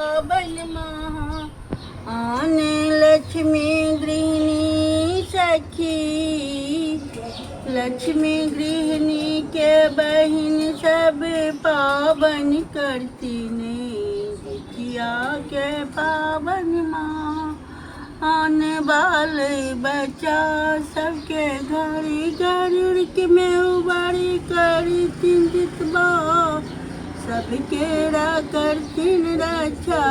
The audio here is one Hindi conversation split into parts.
बन महा आने लक्ष्मी गृहिणी सखी, लक्ष्मी गृहिणी के बहिन सब पावन करती ने, जितिया के पावन माँ आने वाले बच्चा सबके घड़ी घड़ी में उबारी करी चिंतित बा, सबके करतीन रक्षा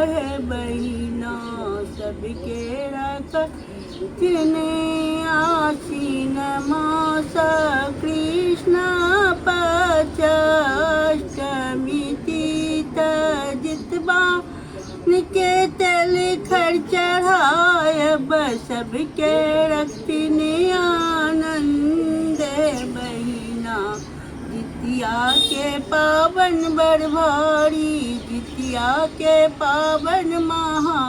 है बहिना, सबके करतीन आसीन मास कृष्ण पच अष्टमी तीत जितबा के तेल खर चढ़ायब, सबके रखतीन आनंद बहिना, जितिया के पावन बड़ भारी, जितिया के पावन महा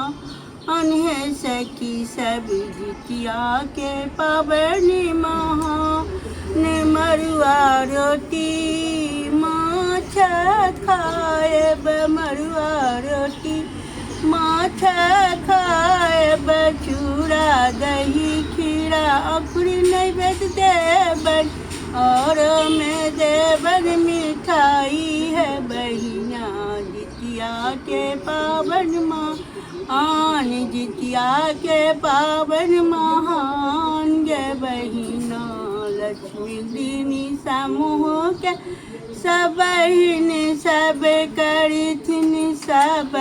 अनहे सखी सब, जितिया के पावन महा ने मरुआ रोटी माछ खाएब, मरुआ रोटी माछ खाएब, चूड़ा दही खीरा अखुरी नैवेद्य देबन, और में देवन मिठाई है बहिना, जितिया के पावन माँ आन, जितिया के पावन महान गे बहिना, लक्ष्मी दीनी समूह के सब बहिन सब करथिन, सब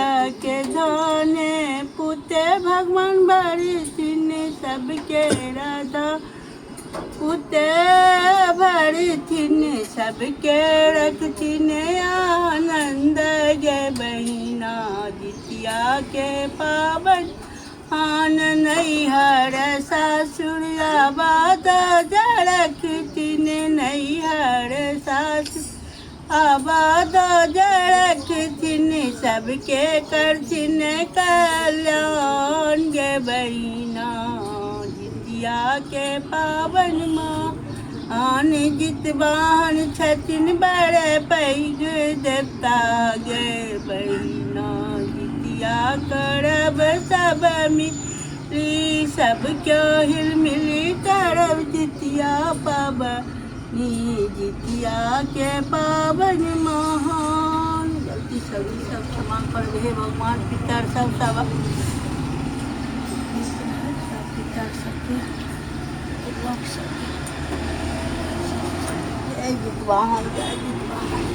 के धने पुते भगवान भरथिन, सबके राधा पुते भरथिन, सबके रखथिन आनंद गे बहिना, जितिया के पावन आन नैहर सासुर आबाद रखथिन, नैहर सासुर आबाद रखथिन, सबके करथिन कल्याण गे बहिना, जितिया के पावन माँ आन जितवाहन छथिन बड़े पैघ देवता गे बहिना, जितिया करब सब मिली, सब क्यों हिल मिली करब जितिया पावनी, जितिया के पावन महान। गलती सभी सब क्षमा कर दे भगवान, पितर सब पितर सबके जय जितवाहन, जय जितवाहन।